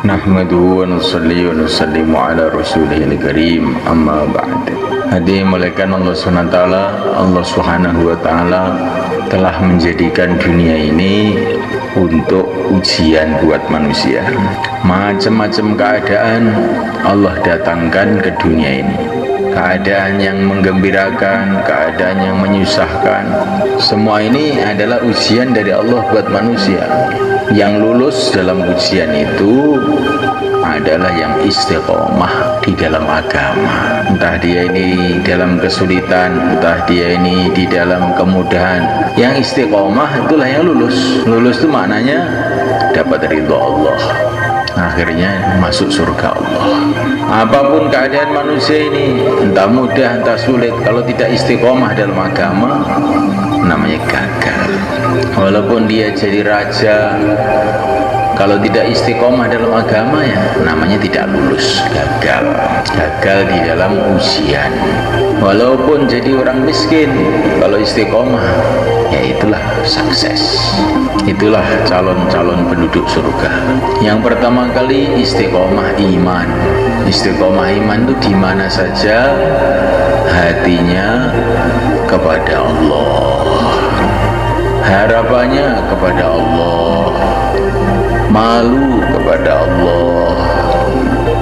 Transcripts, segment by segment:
Nahmaduhu wa nusalli wa nusallimu ala rasulihil karim, amma ba'd. Hadirin malaikat Allah SWT, Allah Subhanahu wa ta'ala telah menjadikan dunia ini untuk ujian buat manusia. Macam-macam keadaan Allah datangkan ke dunia ini. Keadaan yang menggembirakan, keadaan yang menyusahkan, semua ini adalah ujian dari Allah buat manusia. Yang lulus dalam ujian itu adalah yang istiqomah di dalam agama. Entah dia ini dalam kesulitan, entah dia ini di dalam kemudahan. Yang istiqomah itulah yang lulus. Lulus itu maknanya dapat ridho Allah, akhirnya masuk surga Allah. Apapun keadaan manusia ini, entah mudah entah sulit, kalau tidak istiqomah dalam agama, namanya gagal. Walaupun dia jadi raja, kalau tidak istiqomah dalam agama, ya namanya tidak lulus, gagal di dalam ujian. Walaupun jadi orang miskin, kalau istiqomah, ya itulah sukses, itulah calon-calon penduduk surga. Yang pertama kali istiqomah iman. Istiqomah iman itu di mana saja hatinya kepada Allah, harapannya kepada Allah, malu kepada Allah,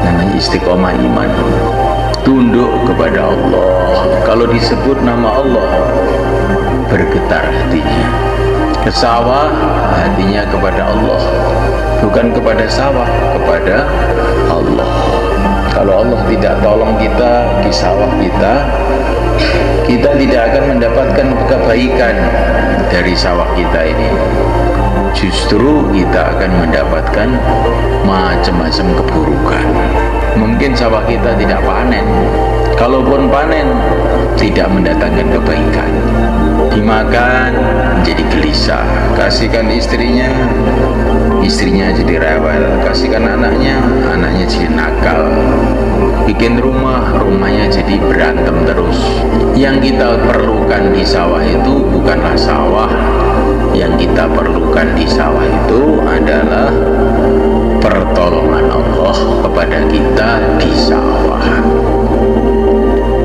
namanya istiqomah iman. Tunduk kepada Allah, kalau disebut nama Allah bergetar hatinya. Ke sawah hatinya kepada Allah, bukan kepada sawah, kepada Allah. Kalau Allah tidak tolong kita di sawah kita tidak akan mendapatkan kebaikan dari sawah kita ini. Justru kita akan mendapatkan macam-macam keburukan. Mungkin sawah kita tidak panen, kalaupun panen tidak mendatangkan kebaikan. Dimakan menjadi gelisah, kasihkan istrinya jadi rewel, kasihkan anaknya jadi nakal, bikin rumahnya jadi berantem terus. Yang kita perlukan di sawah itu bukanlah sawah, yang kita perlukan di sawah itu adalah pertolongan Allah kepada kita di sawah.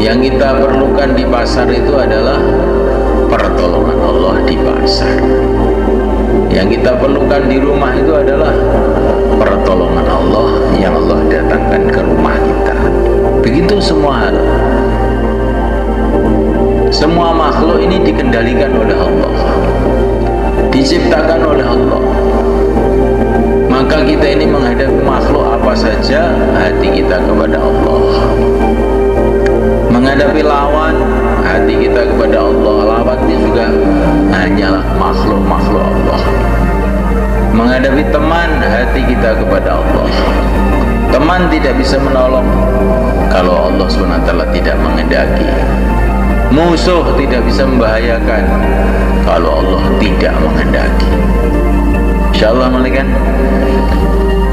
Yang kita perlukan di pasar itu adalah pertolongan Allah di pasar. Yang kita perlukan di rumah itu adalah pertolongan Allah yang Allah datangkan ke rumah kita. Begitu semua hal. Semua makhluk ini dikendalikan oleh Allah, diciptakan oleh Allah. Maka kita ini menghadapi makhluk apa saja, hati kita kepada Allah. Menghadapi lawan, hati kita kepada Allah. Lawan itu juga hanyalah makhluk-makhluk Allah. Menghadapi teman, hati kita kepada Allah. Teman tidak bisa menolong kalau Allah SWT tidak menghendaki. Musuh tidak bisa membahayakan kalau Allah tidak menghendaki. Insyaallah malaikat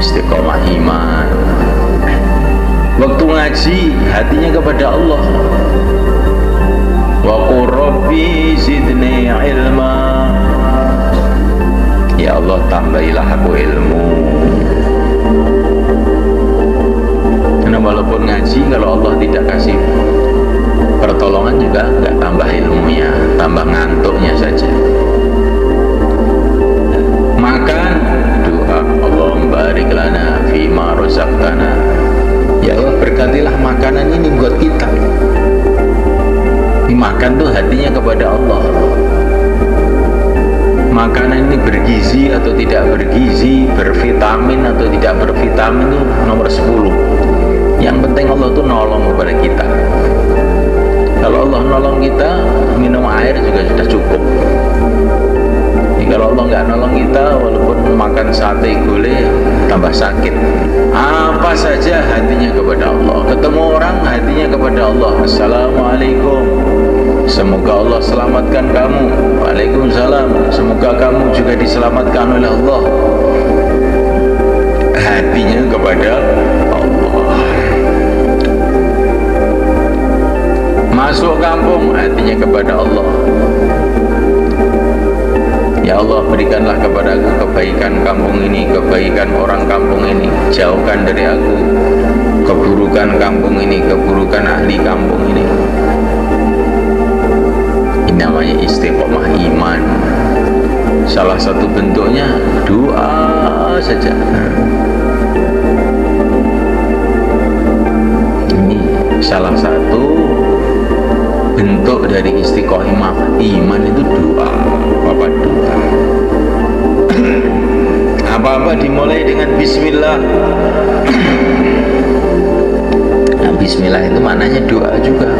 istiqomah iman. Waktu ngaji hatinya kepada Allah. Wa qur rabbi zidni ilma. Ya Allah, tambahilah aku ilmu. Karena walaupun ngaji, kalau Allah tidak kasih pertolongan juga nggak tambah ilmunya, tambah ngantuknya saja. Makan, doa, Allahumma barik lana fima razaqtana. Ya Allah, berkatilah makanan ini buat kita. Makan tuh hatinya kepada Allah. Makanan ini bergizi atau tidak bergizi, bervitamin atau tidak bervitamin itu nomor 10. Yang penting Allah tuh nolong kepada kita. Kalau Allah nolong kita, minum air juga sudah cukup. Kalau Allah nggak nolong kita, walaupun makan sate gulai tambah sakit. Apa saja hatinya kepada Allah. Ketemu orang hatinya kepada Allah. Assalamualaikum, semoga Allah selamatkan kamu. Waalaikumsalam, semoga kamu juga diselamatkan oleh Allah. Hatinya kepada Allah. Masuk kampung, hatinya kepada Allah. Ya Allah, berikanlah kepada kebaikan kampung ini, kebaikan orang kampung ini. Jauh jauhkan dari aku keburukan kampung ini, keburukan ahli kampung ini. Ini namanya istiqomah iman. Salah satu bentuknya doa saja. Ini salah satu bentuk dari istiqomah iman, itu doa. Apa doa? Apa-apa dimulai dengan bismillah. Nah, bismillah itu maknanya doa juga,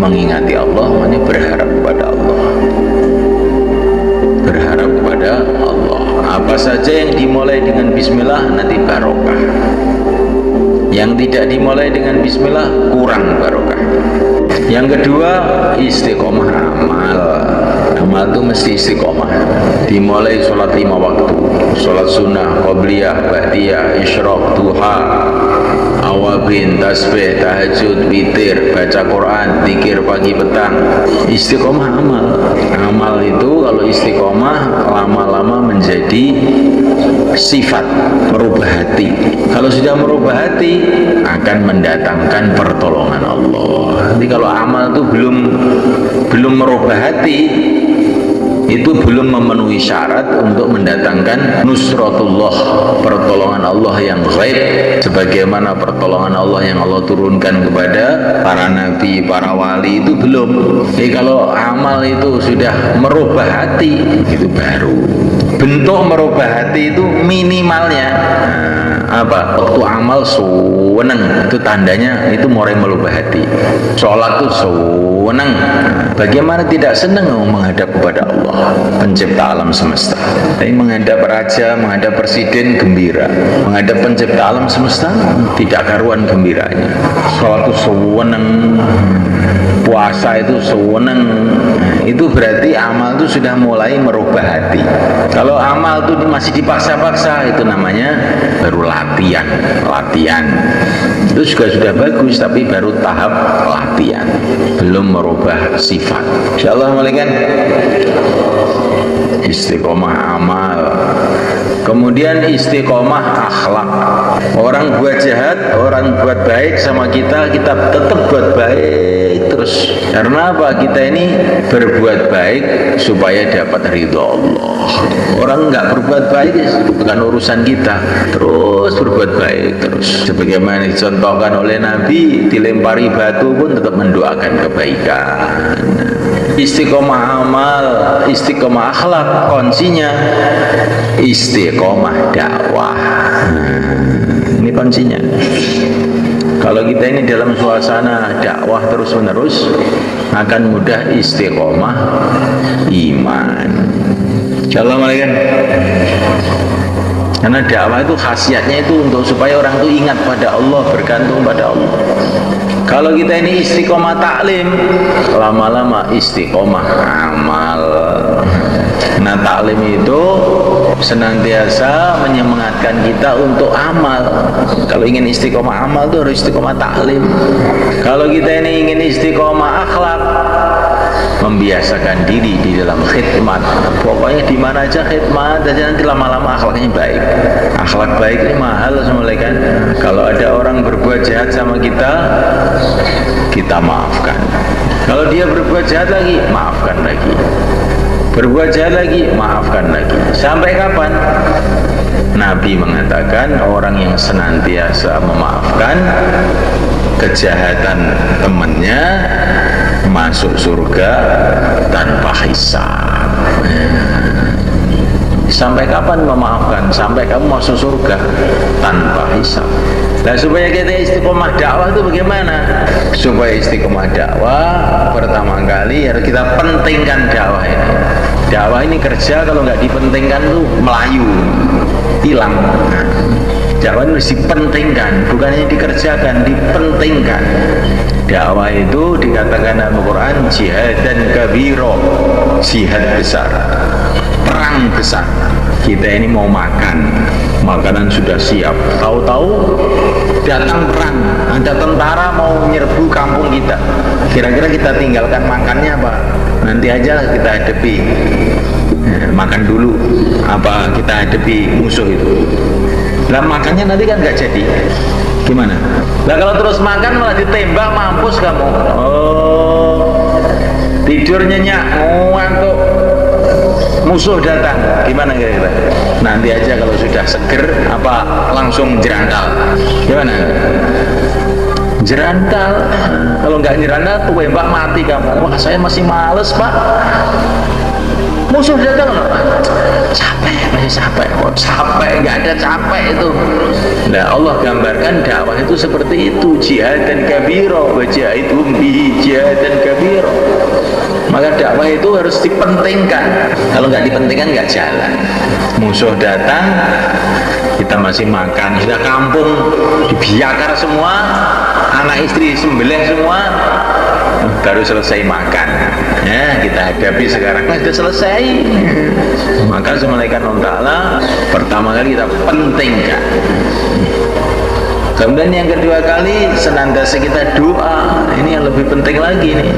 mengingati Allah, maknanya berharap kepada Allah, berharap kepada Allah. Apa saja yang dimulai dengan bismillah nanti barokah, yang tidak dimulai dengan bismillah kurang barokah. Yang kedua, istiqomah amal. Amal itu mesti istiqomah. Dimulai sholat 5 waktu, sholat sunnah, qobliyah, ba'diyah, isyraq, duha, awabin, tasbih, tahajud, witir, baca Quran, zikir pagi petang. Istiqomah amal. Amal itu kalau istiqomah lama-lama menjadi sifat, merubah hati. Kalau sudah merubah hati akan mendatangkan pertolongan Allah. Jadi kalau amal itu belum merubah hati, itu belum memenuhi syarat untuk mendatangkan nusratullah, pertolongan Allah yang ghaib, sebagaimana pertolongan Allah yang Allah turunkan kepada para nabi, para wali, itu belum. Jadi kalau amal itu sudah merubah hati, itu baru. Bentuk merubah hati itu minimalnya apa? Waktu amal seneng, itu tandanya itu mulai merubah hati. Sholat itu seneng. Bagaimana tidak senang menghadap kepada Allah, pencipta alam semesta? Tapi menghadap raja, menghadap presiden gembira, menghadap pencipta alam semesta tidak karuan gembiranya. Sholat itu seneng, puasa itu seneng. Itu berarti amal itu sudah mulai merubah hati. Kalau amal itu masih dipaksa-paksa, itu namanya baru latihan. Itu juga sudah bagus, tapi baru tahap latihan, belum merubah sifat. Insyaallah mulaikan istiqomah amal. Kemudian istiqomah akhlak. Orang buat jahat, orang buat baik sama kita, kita tetap buat baik terus. Karena apa? Kita ini berbuat baik supaya dapat ridho Allah. Orang nggak berbuat baik bukan urusan kita, terus berbuat baik terus. Sebagaimana dicontohkan oleh Nabi, dilempari batu pun tetap mendoakan kebaikan. Istiqomah amal, istiqomah akhlak, kuncinya istiqomah dakwah. Ini kuncinya. Kalau kita ini dalam suasana dakwah terus menerus, akan mudah istiqomah iman. Assalamualaikum. Karena dakwah itu khasiatnya itu untuk supaya orang itu ingat pada Allah, bergantung pada Allah. Kalau kita ini istiqomah taklim, lama-lama istiqomah amal. Nah, taklim itu senantiasa menyemangatkan kita untuk amal. Kalau ingin istiqomah amal itu harus istiqomah taklim. Kalau kita ini ingin istiqomah akhlak, membiasakan diri di dalam khidmat. Pokoknya di mana aja khidmat aja, nanti lama-lama akhlaknya baik. Akhlak baik ini mahal semuanya kan. Kalau ada orang berbuat jahat sama kita, kita maafkan. Kalau dia berbuat jahat lagi, maafkan lagi. Berbuat jahat lagi, maafkan lagi. Sampai kapan? Nabi mengatakan orang yang senantiasa memaafkan kejahatan temannya masuk surga tanpa hisab. Sampai kapan memaafkan? Sampai kamu masuk surga tanpa hisab. Nah, supaya kita istiqomah dakwah itu bagaimana? Supaya istiqomah dakwah, pertama kali harus kita pentingkan dakwah ini. Dakwah ini kerja kalau nggak dipentingkan tuh melayu, hilang. Dakwah itu harus dipentingkan, bukan hanya dikerjakan, dipentingkan. Dakwah itu dikatakan dalam Al-Quran jihad dan kabiro, jihad besar, perang besar. Kita ini mau makan, makanan sudah siap, tahu-tahu datang perang, ada tentara mau menyerbu kampung kita. Kira-kira kita tinggalkan makannya apa? Nanti aja kita hadapi, makan dulu apa kita hadapi musuh itu. Lah makannya nanti kan nggak jadi. Gimana? Lah kalau terus makan malah ditembak, mampus kamu. Oh, tidur nyenyak, ngantuk, musuh datang, gimana kira-kira? Nanti aja kalau sudah seger, apa langsung jerantal? Gimana? Jerantal. Kalau nggak jerantal, tembak mati kamu. Wah, saya masih males, Pak. Musuh datang loh, capek, masih capek, capek, nggak ada capek itu. Nah, Allah gambarkan dakwah itu seperti itu, jihad dan kabiro, wajahidhum bihi jihad dan kabiro. Maka dakwah itu harus dipentingkan. Kalau nggak dipentingkan nggak jalan. Musuh datang, kita masih makan, sudah kampung dibiakar semua, anak istri sembelih semua, baru selesai makan. Ya, kita hadapi sekarang sudah selesai. Maka malaikat Allah Ta'ala pertama kali kita pentingkan. Kemudian yang kedua kali senantiasa kita doa. Ini yang lebih penting lagi nih.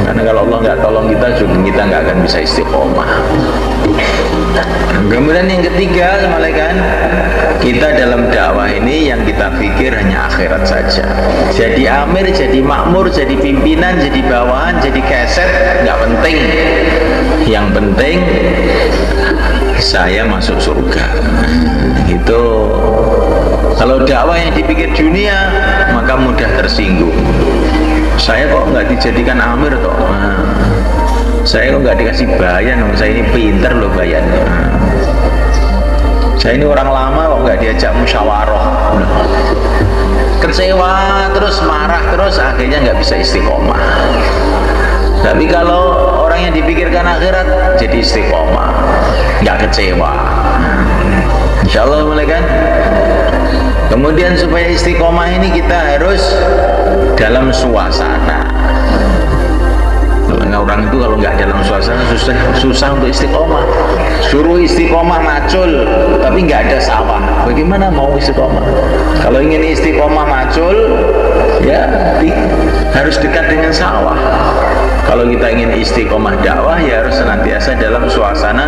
Karena kalau Allah nggak tolong kita, juga kita nggak akan bisa istiqomah. Kemudian yang ketiga, malaikat, kita dalam dakwah ini yang kita pikir hanya akhirat saja. Jadi amir, jadi makmur, jadi pimpinan, jadi bawahan, jadi keset, nggak penting. Yang penting saya masuk surga. Gitu. Kalau dakwah yang dipikir dunia, maka mudah tersinggung. Saya kok nggak dijadikan amir toh? Saya kok nggak dikasih bayan? Saya ini pinter loh bayannya. Saya ini orang lama kok nggak diajak musyawarah. Kecewa terus, marah terus, akhirnya nggak bisa istiqomah. Tapi kalau orang yang dipikirkan akhirat, jadi istiqomah, nggak kecewa. Insya Allah, malaikat. Kemudian supaya istiqomah ini kita harus dalam suasana. Orang itu kalau nggak dalam suasana susah untuk istiqomah. Suruh istiqomah macul, tapi nggak ada sawah. Bagaimana mau istiqomah? Kalau ingin istiqomah macul, ya harus dekat dengan sawah. Kalau kita ingin istiqomah dakwah, ya harus senantiasa dalam suasana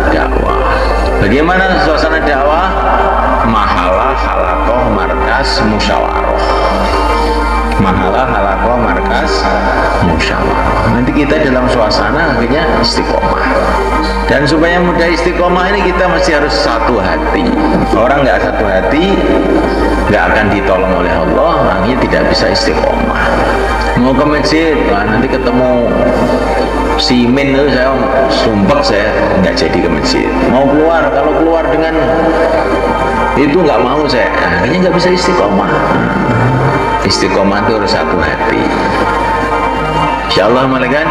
dakwah. Bagaimana suasana dakwah? Mahalah, halakoh, markas, musyawarah. Mahalah, halakoh, markas, musyawarah. Nanti kita dalam suasana akhirnya istiqomah. Dan supaya mudah istiqomah ini kita mesti harus satu hati. Orang nggak satu hati nggak akan ditolong oleh Allah, akhirnya tidak bisa istiqomah. Mau ke masjid, nanti ketemu si Min itu saya sumpah saya nggak jadi ke masjid. Mau keluar, kalau keluar dengan itu nggak mau saya, akhirnya nggak bisa istiqomah. Istiqomah itu harus satu hati. Insya Allah, malaikat.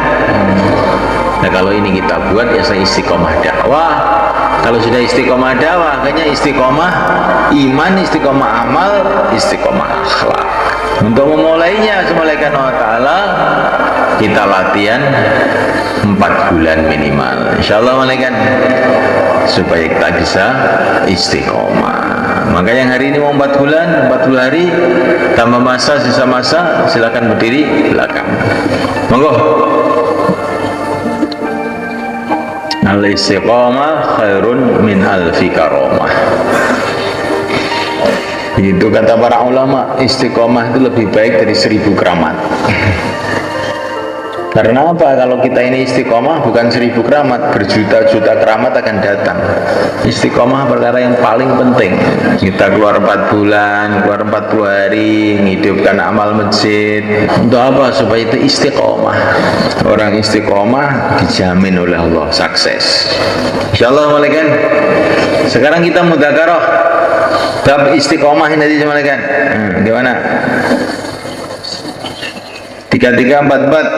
Nah, kalau ini kita buat ya saya istiqomah dakwah. Kalau sudah istiqomah dakwah, akhirnya istiqomah iman, istiqomah amal, istiqomah akhlak. Untuk memulainya, malaikat Allah Ta'ala, kita latihan 4 bulan minimal. Insya Allah, malaikat, supaya kita bisa istiqomah. Maka yang hari ini mau 4 bulan, 40 hari, tambah masa, sisa masa, silakan berdiri belakang. Monggo. Al-istiqamah khairun min alfi karamah. Itu kata para ulama, istiqomah itu lebih baik dari 1000 keramat. Karena apa? Kalau kita ini istiqomah bukan 1000 keramat, berjuta-juta keramat akan datang. Istiqomah perkara yang paling penting. Kita keluar 4 bulan, keluar 40 hari, menghidupkan amal masjid. Untuk apa? Supaya itu istiqomah. Orang istiqomah dijamin oleh Allah sukses. Insyaallah, malaikat. Sekarang kita mudzakarah bab istiqomah ini tadi, malaikat. Gimana? 3, 3, 4, 4.